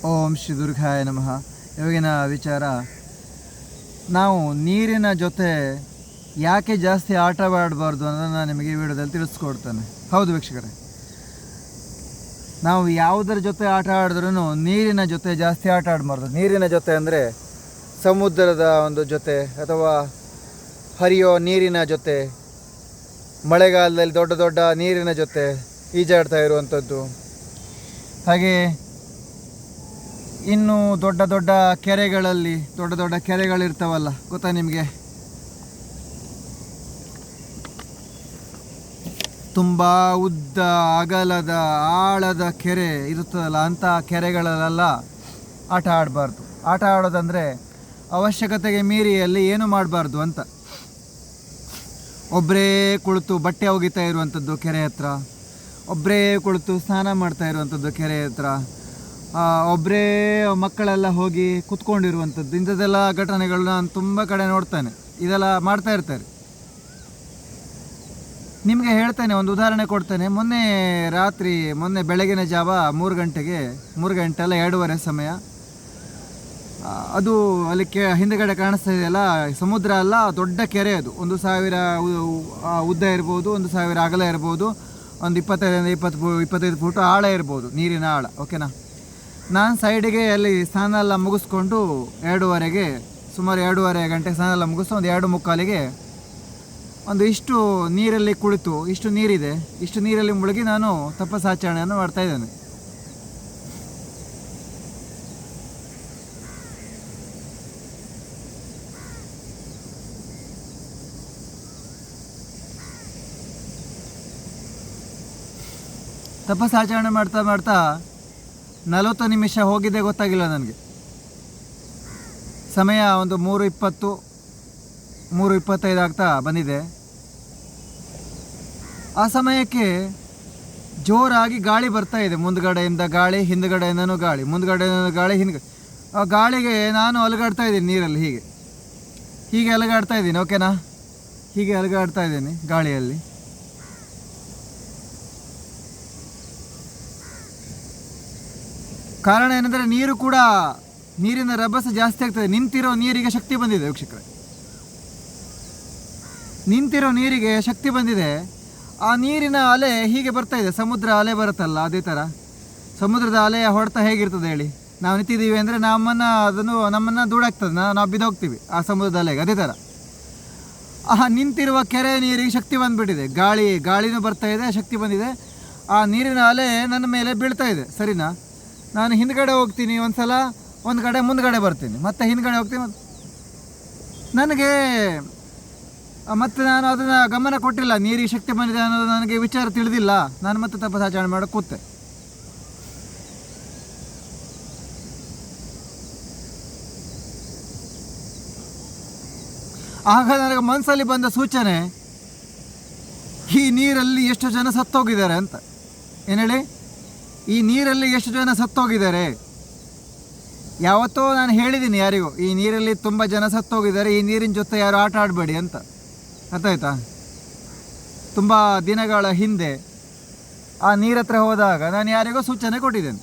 ಓಂ ಶ್ರೀ ದುರ್ಗಾಯ ನಮಃ. ಇವಾಗಿನ ವಿಚಾರ, ನಾವು ನೀರಿನ ಜೊತೆ ಯಾಕೆ ಜಾಸ್ತಿ ಆಟವಾಡಬಾರ್ದು ಅನ್ನೋದನ್ನು ನಾನು ನಿಮಗೆ ಈ ವಿಡಿಯೋದಲ್ಲಿ ತಿಳಿಸ್ಕೊಡ್ತೇನೆ. ಹೌದು ವೀಕ್ಷಕರೇ, ನಾವು ಯಾವುದರ ಜೊತೆ ಆಟ ಆಡಿದ್ರೂ ನೀರಿನ ಜೊತೆ ಜಾಸ್ತಿ ಆಟ ಆಡಬಾರ್ದು. ನೀರಿನ ಜೊತೆ ಅಂದರೆ ಸಮುದ್ರದ ಒಂದು ಜೊತೆ ಅಥವಾ ಹರಿಯೋ ನೀರಿನ ಜೊತೆ, ಮಳೆಗಾಲದಲ್ಲಿ ದೊಡ್ಡ ದೊಡ್ಡ ನೀರಿನ ಜೊತೆ ಈಜಾಡ್ತಾ ಇರುವಂಥದ್ದು. ಹಾಗೆ ಇನ್ನು ದೊಡ್ಡ ದೊಡ್ಡ ಕೆರೆಗಳಲ್ಲಿ ದೊಡ್ಡ ದೊಡ್ಡ ಕೆರೆಗಳಿರ್ತಾವಲ್ಲ, ಗೊತ್ತಾ ನಿಮಗೆ? ತುಂಬ ಉದ್ದ ಅಗಲದ ಆಳದ ಕೆರೆ ಇರುತ್ತದಲ್ಲ, ಅಂಥ ಕೆರೆಗಳಲ್ಲೆಲ್ಲ ಆಟ ಆಡಬಾರ್ದು. ಆಟ ಆಡೋದಂದರೆ ಅವಶ್ಯಕತೆಗೆ ಮೀರಿ ಅಲ್ಲಿ ಏನು ಮಾಡಬಾರ್ದು ಅಂತ. ಒಬ್ಬರೇ ಕುಳಿತು ಬಟ್ಟೆ ಒಗಿತಾ ಇರುವಂಥದ್ದು ಕೆರೆ ಹತ್ರ, ಒಬ್ಬರೇ ಕುಳಿತು ಸ್ನಾನ ಮಾಡ್ತಾ ಇರುವಂಥದ್ದು ಕೆರೆ ಹತ್ರ, ಒಬ್ಬರೇ ಮಕ್ಕಳೆಲ್ಲ ಹೋಗಿ ಕೂತ್ಕೊಂಡಿರುವಂಥದ್ದು, ಇಂಥದ್ದೆಲ್ಲ ಘಟನೆಗಳು ನಾನು ತುಂಬ ಕಡೆ ನೋಡ್ತಾನೆ. ಇದೆಲ್ಲ ಮಾಡ್ತಾ ಇರ್ತಾರೆ. ನಿಮಗೆ ಹೇಳ್ತೇನೆ, ಒಂದು ಉದಾಹರಣೆ ಕೊಡ್ತೇನೆ. ಮೊನ್ನೆ ಬೆಳಗಿನ ಜಾವ 3 ಗಂಟೆ ಅಲ್ಲ 2:15 ಸಮಯ, ಅದು ಅಲ್ಲಿ ಹಿಂದುಗಡೆ ಕಾಣಿಸ್ತಾ ಇದೆಯಲ್ಲ, ಸಮುದ್ರ ಅಲ್ಲ, ದೊಡ್ಡ ಕೆರೆ. ಅದು 1000 ಉದ್ದ ಇರ್ಬೋದು, 1000 ಅಗಲ ಇರ್ಬೋದು, ಒಂದು 25 ಫುಟ್ ಆಳ ಇರ್ಬೋದು, ನೀರಿನ ಆಳ. ಓಕೆನಾ? ನಾನು ಸೈಡಿಗೆ ಅಲ್ಲಿ ಸ್ನಾನ ಎಲ್ಲ ಮುಗಿಸ್ಕೊಂಡು ಸುಮಾರು 2:30 ಗಂಟೆಗೆ ಸ್ನಾನ ಎಲ್ಲ ಮುಗಿಸ್ತು. ಒಂದು 2:45ಗೆ ಇಷ್ಟು ನೀರಲ್ಲಿ ಕುಳಿತು, ಇಷ್ಟು ನೀರಿದೆ, ಇಷ್ಟು ನೀರಲ್ಲಿ ಮುಳುಗಿ ನಾನು ತಪಸ್ಸಾಚರಣೆಯನ್ನು ಮಾಡ್ತಾಯಿದ್ದೇನೆ. ತಪಸ್ಸಾಚರಣೆ ಮಾಡ್ತಾ ಮಾಡ್ತಾ 40 ನಿಮಿಷ ಹೋಗಿದ್ದೆ ಗೊತ್ತಾಗಿಲ್ಲ ನನಗೆ. ಸಮಯ ಒಂದು 3:20, 3:25 ಆಗ್ತಾ ಬಂದಿದೆ. ಆ ಸಮಯಕ್ಕೆ ಜೋರಾಗಿ ಗಾಳಿ ಬರ್ತಾ ಇದೆ. ಮುಂದ್ಗಡೆಯಿಂದ ಗಾಳಿ, ಹಿಂದುಗಡೆಯಿಂದನೂ ಗಾಳಿ, ಮುಂದ್ಗಡೆಯಿಂದ ಗಾಳಿ, ಆ ಗಾಳಿಗೆ ನಾನು ಅಲುಗಾಡ್ತಾ ಇದ್ದೀನಿ ನೀರಲ್ಲಿ. ಹೀಗೆ ಅಲುಗಾಡ್ತಾ ಇದ್ದೀನಿ. ಓಕೆನಾ? ಹೀಗೆ ಅಲುಗಾಡ್ತಾ ಇದ್ದೀನಿ ಗಾಳಿಯಲ್ಲಿ. ಕಾರಣ ಏನಂದರೆ ನೀರಿನ ರಭಸ ಜಾಸ್ತಿ ಆಗ್ತದೆ. ನಿಂತಿರೋ ನೀರಿಗೆ ಶಕ್ತಿ ಬಂದಿದೆ ವೀಕ್ಷಕರೇ, ನಿಂತಿರೋ ನೀರಿಗೆ ಶಕ್ತಿ ಬಂದಿದೆ. ಆ ನೀರಿನ ಅಲೆ ಹೀಗೆ ಬರ್ತಾ ಇದೆ. ಸಮುದ್ರ ಅಲೆ ಬರುತ್ತಲ್ಲ, ಅದೇ ಥರ ಸಮುದ್ರದ ಅಲೆಯ ಹೊಡೆತ ಹೇಗಿರ್ತದೆ ಹೇಳಿ? ನಾವು ನಿಂತಿದ್ದೀವಿ ಅಂದರೆ ನಮ್ಮನ್ನು ದೂಡಾಗ್ತದೆ, ನಾವು ಬಿದ್ದೋಗ್ತೀವಿ ಆ ಸಮುದ್ರದ ಅಲೆಗೆ. ಅದೇ ಥರ ನಿಂತಿರುವ ಕೆರೆ ನೀರಿಗೆ ಶಕ್ತಿ ಬಂದುಬಿಟ್ಟಿದೆ. ಗಾಳಿನೂ ಬರ್ತಾ ಇದೆ, ಶಕ್ತಿ ಬಂದಿದೆ. ಆ ನೀರಿನ ಅಲೆ ನನ್ನ ಮೇಲೆ ಬೀಳ್ತಾ ಇದೆ. ಸರಿನಾ? ನಾನು ಹಿಂದ್ಗಡೆ ಹೋಗ್ತೀನಿ, ಒಂದು ಕಡೆ ಮುಂದ್ಗಡೆ ಬರ್ತೀನಿ, ಮತ್ತೆ ಹಿಂದ್ಗಡೆ ಹೋಗ್ತೀನಿ. ನನಗೆ ಮತ್ತೆ ನಾನು ಅದನ್ನು ಗಮನ ಕೊಟ್ಟಿಲ್ಲ. ನೀರಿಗೆ ಶಕ್ತಿ ಬಂದಿದೆ ಅನ್ನೋದು ನನಗೆ ವಿಚಾರ ತಿಳಿದಿಲ್ಲ. ನಾನು ಮತ್ತೆ ತಪಸ್ಸಾಚರಣೆ ಮಾಡೋಕ್ಕೆ ಕೂತೆ. ಆಗ ನನಗೆ ಮನಸ್ಸಲ್ಲಿ ಬಂದ ಸೂಚನೆ, ಈ ನೀರಲ್ಲಿ ಎಷ್ಟು ಜನ ಸತ್ತೋಗಿದ್ದಾರೆ ಅಂತ. ಏನು ಹೇಳಿ? ಈ ನೀರಲ್ಲಿ ಎಷ್ಟು ಜನ ಸತ್ತೋಗಿದ್ದಾರೆ? ಯಾವತ್ತೋ ನಾನು ಹೇಳಿದ್ದೀನಿ ಯಾರಿಗೂ, ಈ ನೀರಲ್ಲಿ ತುಂಬ ಜನ ಸತ್ತೋಗಿದ್ದಾರೆ, ಈ ನೀರಿನ ಜೊತೆ ಯಾರು ಆಟ ಆಡಬೇಡಿ ಅಂತ. ಅರ್ಥಾಯ್ತಾ? ತುಂಬ ದಿನಗಳ ಹಿಂದೆ ಆ ನೀರ ಹತ್ರ ಹೋದಾಗ ನಾನು ಯಾರಿಗೋ ಸೂಚನೆ ಕೊಟ್ಟಿದ್ದೇನೆ.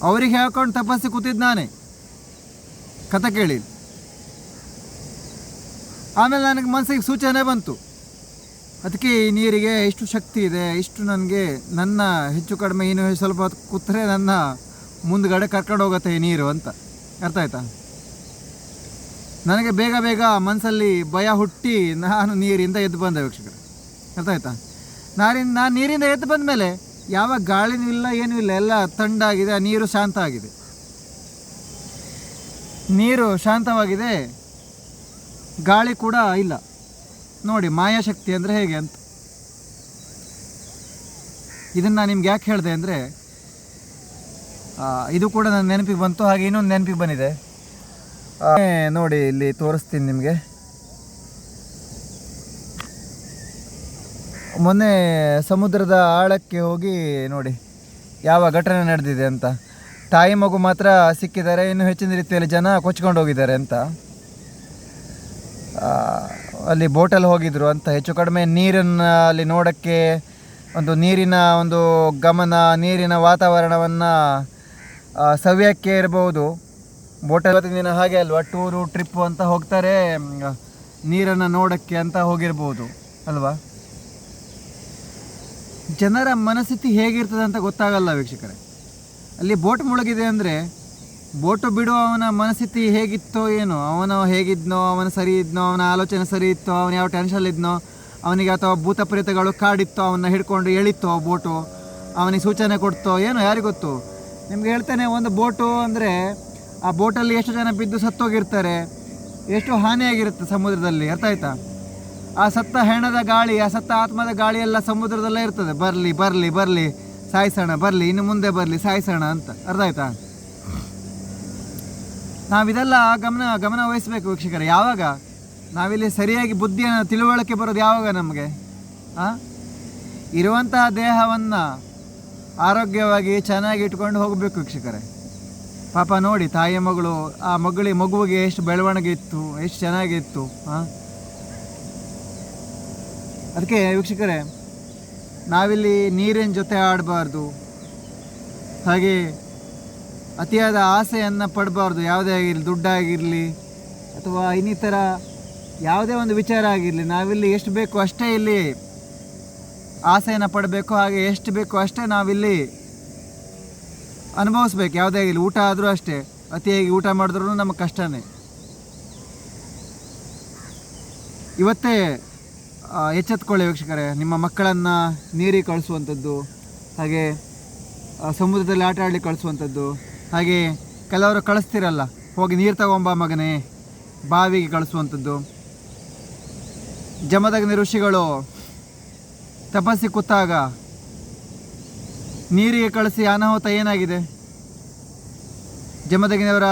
ಅವರಿಗೆ ಹೇಳ್ಕೊಂಡು ತಪಸ್ಸಿ ಕೂತಿದ್ದು ನಾನೇ, ಕಥೆ ಕೇಳಿ. ಆಮೇಲೆ ನನಗೆ ಮನಸ್ಸಿಗೆ ಸೂಚನೆ ಬಂತು, ಅದಕ್ಕೆ ಈ ನೀರಿಗೆ ಇಷ್ಟು ಶಕ್ತಿ ಇದೆ, ಇಷ್ಟು ನನಗೆ ನನ್ನ ಹೆಚ್ಚು ಕಡಿಮೆ ಇನ್ನು ಸ್ವಲ್ಪ ಹೊತ್ತು ಕೂತ್ರೆ ನನ್ನ ಮುಂದ್ಗಡೆ ಕರ್ಕೊಂಡು ಹೋಗುತ್ತೆ ಈ ನೀರು ಅಂತ. ಅರ್ಥ ಆಯ್ತಾ? ನನಗೆ ಬೇಗ ಮನಸ್ಸಲ್ಲಿ ಭಯ ಹುಟ್ಟಿ ನಾನು ನೀರಿಂದ ಎದ್ದು ಬಂದೆ ವೀಕ್ಷಕರೇ. ಅರ್ಥ ಆಯ್ತಾ? ನಾನು ನೀರಿಂದ ಎದ್ದು ಬಂದ ಮೇಲೆ ಯಾವ ಗಾಳಿನೂ ಇಲ್ಲ, ಏನೂ ಇಲ್ಲ, ಎಲ್ಲ ತಣ್ಣಾಗಿದೆ. ಆ ನೀರು ಶಾಂತ ಆಗಿದೆ, ನೀರು ಶಾಂತವಾಗಿದೆ, ಗಾಳಿ ಕೂಡ ಇಲ್ಲ. ನೋಡಿ ಮಾಯಾಶಕ್ತಿ ಅಂದರೆ ಹೇಗೆ ಅಂತ. ಇದನ್ನು ನಾನು ನಿಮ್ಗೆ ಯಾಕೆ ಹೇಳಿದೆ ಅಂದರೆ, ಇದು ಕೂಡ ನನ್ನ ನೆನಪಿಗೆ ಬಂತು. ಹಾಗೆ ಇನ್ನೊಂದು ನೆನಪಿಗೆ ಬಂದಿದೆ, ನೋಡಿ ಇಲ್ಲಿ ತೋರಿಸ್ತೀನಿ ನಿಮಗೆ. ಮೊನ್ನೆ ಸಮುದ್ರದ ಆಳಕ್ಕೆ ಹೋಗಿ ನೋಡಿ ಯಾವ ಘಟನೆ ನಡೆದಿದೆ ಅಂತ. ತಾಯಿ ಮಗು ಮಾತ್ರ ಸಿಕ್ಕಿದ್ದಾರೆ, ಇನ್ನೂ ಹೆಚ್ಚಿನ ರೀತಿಯಲ್ಲಿ ಜನ ಕೊಚ್ಕೊಂಡು ಹೋಗಿದ್ದಾರೆ ಅಂತ. ಅಲ್ಲಿ ಬೋಟಲ್ಲಿ ಹೋಗಿದ್ರು ಅಂತ. ಹೆಚ್ಚು ಕಡಿಮೆ ನೀರನ್ನು ಅಲ್ಲಿ ನೋಡೋಕ್ಕೆ ಒಂದು ನೀರಿನ ಒಂದು ಗಮನ, ನೀರಿನ ವಾತಾವರಣವನ್ನು ಸವಿಯೋಕ್ಕೆ ಇರ್ಬೋದು. ಬೋಟಲ್ಲಿ ಇವತ್ತಿನ ದಿನ ಹಾಗೆ ಅಲ್ವಾ, ಟೂರು ಟ್ರಿಪ್ಪು ಅಂತ ಹೋಗ್ತಾರೆ, ನೀರನ್ನು ನೋಡೋಕ್ಕೆ ಅಂತ ಹೋಗಿರ್ಬೋದು ಅಲ್ವಾ. ಜನರ ಮನಸ್ಥಿತಿ ಹೇಗಿರ್ತದೆ ಅಂತ ಗೊತ್ತಾಗಲ್ಲ ವೀಕ್ಷಕರೇ. ಅಲ್ಲಿ ಬೋಟ್ ಮುಳುಗಿದೆ ಅಂದರೆ ಬೋಟು ಬಿಡುವವನ ಮನಸ್ಥಿತಿ ಹೇಗಿತ್ತೋ ಏನೋ, ಅವನು ಹೇಗಿದ್ನೋ, ಅವನು ಸರಿ ಇದ್ನೋ, ಅವನ ಆಲೋಚನೆ ಸರಿ ಇತ್ತೋ, ಅವನು ಯಾವ ಟೆನ್ಷನ್ ಇದ್ನೋ, ಅವನಿಗೆ ಅಥವಾ ಭೂತ ಪ್ರೇತಗಳು ಕಾಡಿತ್ತೋ, ಅವನ್ನ ಹಿಡ್ಕೊಂಡು ಎಳಿತೋ ಬೋಟು, ಅವನಿಗೆ ಸೂಚನೆ ಕೊಡ್ತೋ ಏನೋ ಯಾರಿಗೊತ್ತು. ನಿಮ್ಗೆ ಹೇಳ್ತೇನೆ, ಒಂದು ಬೋಟು ಅಂದರೆ ಆ ಬೋಟಲ್ಲಿ ಎಷ್ಟು ಜನ ಬಿದ್ದು ಸತ್ತೋಗಿರ್ತಾರೆ, ಎಷ್ಟು ಹಾನಿಯಾಗಿರುತ್ತೆ ಸಮುದ್ರದಲ್ಲಿ, ಅರ್ಥ ಆಯ್ತಾ. ಆ ಸತ್ತ ಹೆಣದ ಗಾಳಿ, ಆ ಸತ್ತ ಆತ್ಮದ ಗಾಳಿ ಎಲ್ಲ ಸಮುದ್ರದಲ್ಲೇ ಇರ್ತದೆ. ಬರಲಿ ಬರಲಿ ಬರಲಿ ಸಾಯಿಸೋಣ, ಬರಲಿ ಇನ್ನು ಮುಂದೆ ಬರಲಿ ಸಾಯಿಸೋಣ ಅಂತ, ಅರ್ಥ ಆಯ್ತಾ. ನಾವಿದೆಲ್ಲ ಗಮನ ವಹಿಸಬೇಕು ವೀಕ್ಷಕರೇ. ಯಾವಾಗ ನಾವಿಲ್ಲಿ ಸರಿಯಾಗಿ ಬುದ್ಧಿಯನ್ನು ತಿಳುವಳಿಕೆ ಬರೋದು ಯಾವಾಗ ನಮಗೆ? ಇರುವಂತಹ ದೇಹವನ್ನು ಆರೋಗ್ಯವಾಗಿ ಚೆನ್ನಾಗಿ ಇಟ್ಕೊಂಡು ಹೋಗಬೇಕು ವೀಕ್ಷಕರೇ. ಪಾಪ ನೋಡಿ, ತಾಯಿಯ ಮಗಳು, ಆ ಮಗುವಿಗೆ ಎಷ್ಟು ಬೆಳವಣಿಗೆ ಇತ್ತು, ಎಷ್ಟು ಚೆನ್ನಾಗಿತ್ತು. ಅದಕ್ಕೆ ವೀಕ್ಷಕರೇ, ನಾವಿಲ್ಲಿ ನೀರಿನ ಜೊತೆ ಆಡಬಾರ್ದು, ಹಾಗೆ ಅತಿಯಾದ ಆಸೆಯನ್ನು ಪಡಬಾರ್ದು. ಯಾವುದೇ ಆಗಿರಲಿ, ದುಡ್ಡಾಗಿರಲಿ ಅಥವಾ ಇನ್ನಿತರ ಯಾವುದೇ ಒಂದು ವಿಚಾರ ಆಗಿರಲಿ, ನಾವಿಲ್ಲಿ ಎಷ್ಟು ಬೇಕು ಅಷ್ಟೇ ಇಲ್ಲಿ ಆಸೆಯನ್ನು ಪಡಬೇಕು. ಹಾಗೆ ಎಷ್ಟು ಬೇಕು ಅಷ್ಟೇ ನಾವಿಲ್ಲಿ ಅನುಭವಿಸ್ಬೇಕು. ಯಾವುದೇ ಆಗಿರಲಿ, ಊಟ ಆದರೂ ಅಷ್ಟೇ, ಅತಿಯಾಗಿ ಊಟ ಮಾಡಿದ್ರೂ ನಮಗೆ ಕಷ್ಟನೇ. ಇವತ್ತೇ ಎಚ್ಚೆತ್ಕೊಳ್ಳಿ ವೀಕ್ಷಕರೇ, ನಿಮ್ಮ ಮಕ್ಕಳನ್ನು ನೀರಿಗೆ ಕಳಿಸುವಂಥದ್ದು, ಹಾಗೆ ಸಮುದ್ರದಲ್ಲಿ ಆಟ ಆಡಲಿಕ್ಕೆ ಕಳಿಸುವಂಥದ್ದು, ಹಾಗೆ ಕೆಲವರು ಕಳಿಸ್ತಿರಲ್ಲ, ಹೋಗಿ ನೀರು ತಗೊಂಬ ಮಗನೇ ಬಾವಿಗೆ ಕಳಿಸುವಂಥದ್ದು. ಜಮದಗ್ನಿ ಋಷಿಗಳು ತಪಸ್ಸಿ ಕೂತಾಗ ನೀರಿಗೆ ಕಳಿಸಿ ಅನಾಹುತ ಏನಾಗಿದೆ? ಜಮದಗ್ನಿಯವರ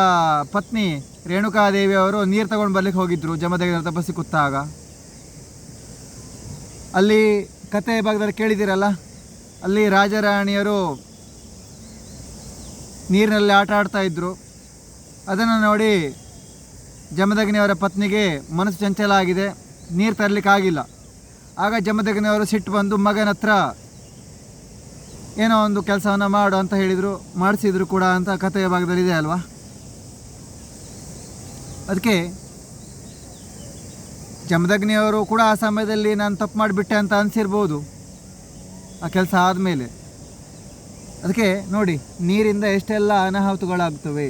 ಪತ್ನಿ ರೇಣುಕಾದೇವಿಯವರು ನೀರು ತಗೊಂಡು ಬರ್ಲಿಕ್ಕೆ ಹೋಗಿದ್ರು ಜಮದಗ್ನಿಯವರ ತಪಸ್ಸಿ ಕೂತಾಗ. ಅಲ್ಲಿ ಕತೆ ಭಾಗದಲ್ಲಿ ಕೇಳಿದ್ದೀರಲ್ಲ, ಅಲ್ಲಿ ರಾಜರಾಣಿಯರು ನೀರಿನಲ್ಲಿ ಆಟ ಆಡ್ತಾ ಇದ್ದರು. ಅದನ್ನು ನೋಡಿ ಜಮದಗ್ನಿಯವರ ಪತ್ನಿಗೆ ಮನಸ್ಸು ಚಂಚಲ ಆಗಿದೆ, ನೀರು ತರಲಿಕ್ಕಾಗಿಲ್ಲ. ಆಗ ಜಮದಗ್ನಿಯವರು ಸಿಟ್ಟು ಬಂದು ಮಗನ ಹತ್ರ ಏನೋ ಒಂದು ಕೆಲಸವನ್ನು ಮಾಡು ಅಂತ ಹೇಳಿದರು, ಮಾಡಿಸಿದ್ರು ಕೂಡ ಅಂತ ಕಥೆಯ ಭಾಗದಲ್ಲಿ ಇದೆ ಅಲ್ವಾ. ಅದಕ್ಕೆ ಜಮದಗ್ನಿಯವರು ಕೂಡ ಆ ಸಮಯದಲ್ಲಿ ನಾನು ತಪ್ಪು ಮಾಡಿಬಿಟ್ಟೆ ಅಂತ ಅನಿಸಿರ್ಬೋದು ಆ ಕೆಲಸ ಆದಮೇಲೆ. ಅದಕ್ಕೆ ನೋಡಿ, ನೀರಿಂದ ಎಷ್ಟೆಲ್ಲ ಅನಾಹುತಗಳಾಗ್ತವೆ.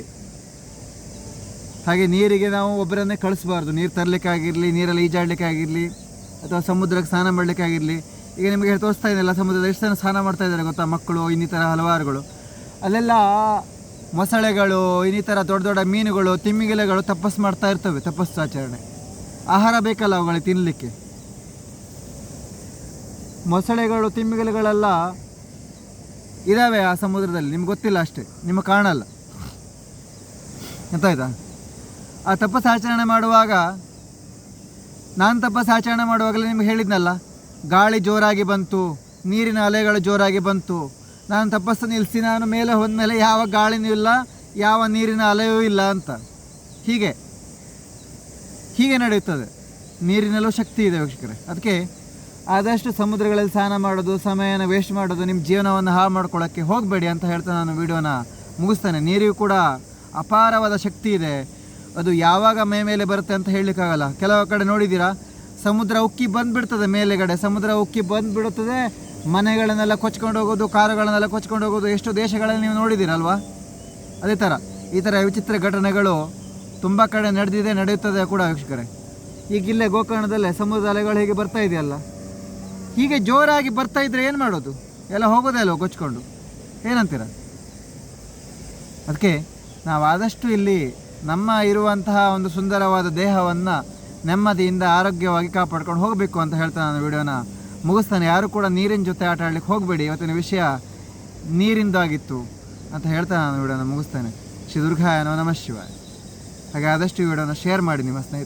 ಹಾಗೆ ನೀರಿಗೆ ನಾವು ಒಬ್ಬರನ್ನೇ ಕಳಿಸ್ಬಾರ್ದು. ನೀರು ತರಲಿಕ್ಕಾಗಿರಲಿ, ನೀರಲ್ಲಿ ಈಜಾಡಲಿಕ್ಕೆ ಆಗಿರಲಿ, ಅಥವಾ ಸಮುದ್ರಕ್ಕೆ ಸ್ನಾನ ಮಾಡಲಿಕ್ಕಾಗಿರಲಿ. ಈಗ ನಿಮಗೆ ತೋರಿಸ್ತಾ ಇದೆಯಲ್ಲ, ಸಮುದ್ರದ ಎಷ್ಟು ಜನ ಸ್ನಾನ ಮಾಡ್ತಾ ಇದ್ದಾರೆ ಗೊತ್ತಾ, ಮಕ್ಕಳು, ಇನ್ನಿತರ ಹಲವಾರುಗಳು. ಅಲ್ಲೆಲ್ಲ ಮೊಸಳೆಗಳು, ಇನ್ನಿತರ ದೊಡ್ಡ ದೊಡ್ಡ ಮೀನುಗಳು, ತಿಮ್ಮಿಗಿಲೆಗಳು ತಪಸ್ಸು ಮಾಡ್ತಾ ಇರ್ತವೆ, ತಪಸ್ಸಾಚರಣೆ. ಆಹಾರ ಬೇಕಲ್ಲ ಅವುಗಳಿಗೆ ತಿನ್ನಲಿಕ್ಕೆ. ಮೊಸಳೆಗಳು, ತಿಮ್ಮಿಗಿಲೆಗಳೆಲ್ಲ ಇದ್ದಾವೆ ಆ ಸಮುದ್ರದಲ್ಲಿ, ನಿಮ್ಗೆ ಗೊತ್ತಿಲ್ಲ ಅಷ್ಟೇ, ನಿಮಗೆ ಕಾಣಲ್ಲ, ಗೊತ್ತಾಯ್ತಾ. ಆ ತಪಸ್ಸಾಚರಣೆ ಮಾಡುವಾಗ, ನಾನು ತಪಸ್ಸಾಚರಣೆ ಮಾಡುವಾಗಲೇ ನಿಮ್ಗೆ ಹೇಳಿದ್ನಲ್ಲ, ಗಾಳಿ ಜೋರಾಗಿ ಬಂತು, ನೀರಿನ ಅಲೆಗಳು ಜೋರಾಗಿ ಬಂತು. ನಾನು ತಪಸ್ಸು ನಿಲ್ಲಿಸಿ ನಾನು ಮೇಲೆ ಹೋದ್ಮೇಲೆ ಯಾವ ಗಾಳಿನೂ ಇಲ್ಲ, ಯಾವ ನೀರಿನ ಅಲೆಯೂ ಇಲ್ಲ ಅಂತ. ಹೀಗೆ ನಡೆಯುತ್ತದೆ. ನೀರಿನಲ್ಲೂ ಶಕ್ತಿ ಇದೆ ವೀಕ್ಷಕರೇ. ಅದಕ್ಕೆ ಆದಷ್ಟು ಸಮುದ್ರಗಳಲ್ಲಿ ಸ್ನಾನ ಮಾಡೋದು, ಸಮಯನ ವೇಸ್ಟ್ ಮಾಡೋದು, ನಿಮ್ಮ ಜೀವನವನ್ನು ಹಾಳು ಮಾಡ್ಕೊಳ್ಳೋಕ್ಕೆ ಹೋಗಬೇಡಿ ಅಂತ ಹೇಳ್ತಾ ನಾನು ವಿಡಿಯೋನ ಮುಗಿಸ್ತೇನೆ. ನೀರಿಗೂ ಕೂಡ ಅಪಾರವಾದ ಶಕ್ತಿ ಇದೆ. ಅದು ಯಾವಾಗ ಮೇಲೆ ಬರುತ್ತೆ ಅಂತ ಹೇಳಲಿಕ್ಕಾಗಲ್ಲ. ಕೆಲವು ಕಡೆ ನೋಡಿದ್ದೀರಾ, ಸಮುದ್ರ ಉಕ್ಕಿ ಬಂದುಬಿಡ್ತದೆ ಮೇಲೆಗಡೆ, ಸಮುದ್ರ ಉಕ್ಕಿ ಬಂದುಬಿಡುತ್ತದೆ, ಮನೆಗಳನ್ನೆಲ್ಲ ಕೊಚ್ಕೊಂಡು ಹೋಗೋದು, ಕಾರುಗಳನ್ನೆಲ್ಲ ಕೊಚ್ಕೊಂಡು ಹೋಗೋದು, ಎಷ್ಟು ದೇಶಗಳಲ್ಲಿ ನೀವು ನೋಡಿದ್ದೀರಲ್ವಾ. ಅದೇ ಥರ ಈ ಥರ ವಿಚಿತ್ರ ಘಟನೆಗಳು ತುಂಬ ಕಡೆ ನಡೆದಿದೆ, ನಡೆಯುತ್ತದೆ ಕೂಡ ವೀಕ್ಷಕರೇ. ಈಗ ಇಲ್ಲೇ ಗೋಕರ್ಣದಲ್ಲೇ ಸಮುದ್ರದ ಅಲೆಗಳು ಹೀಗೆ ಬರ್ತಾ ಇದೆಯಲ್ಲ, ಹೀಗೆ ಜೋರಾಗಿ ಬರ್ತಾ ಇದ್ರೆ ಏನು ಮಾಡೋದು? ಎಲ್ಲ ಹೋಗೋದೇ ಅಲ್ವ ಕೊಚ್ಕೊಂಡು, ಏನಂತೀರ? ಅದಕ್ಕೆ ನಾವು ಆದಷ್ಟು ಇಲ್ಲಿ ನಮ್ಮ ಇರುವಂತಹ ಒಂದು ಸುಂದರವಾದ ದೇಹವನ್ನು ನೆಮ್ಮದಿಯಿಂದ ಆರೋಗ್ಯವಾಗಿ ಕಾಪಾಡ್ಕೊಂಡು ಹೋಗಬೇಕು ಅಂತ ಹೇಳ್ತಾ ನಾನು ವಿಡಿಯೋನ ಮುಗಿಸ್ತಾನೆ. ಯಾರು ಕೂಡ ನೀರಿನ ಜೊತೆ ಆಟ ಆಡಲಿಕ್ಕೆ ಹೋಗಬೇಡಿ. ಇವತ್ತಿನ ವಿಷಯ ನೀರಿಂದಾಗಿತ್ತು ಅಂತ ಹೇಳ್ತಾ ನಾನು ವಿಡಿಯೋನ ಮುಗಿಸ್ತೇನೆ. ಶ್ರೀ ದುರ್ಗಾಯ ನಮಃ ಶಿವಾಯ. ಹಾಗೆ ಆದಷ್ಟು ಈ ವಿಡಿಯೋನ ಶೇರ್ ಮಾಡಿ ನಿಮ್ಮ ಸ್ನೇಹಿತರು.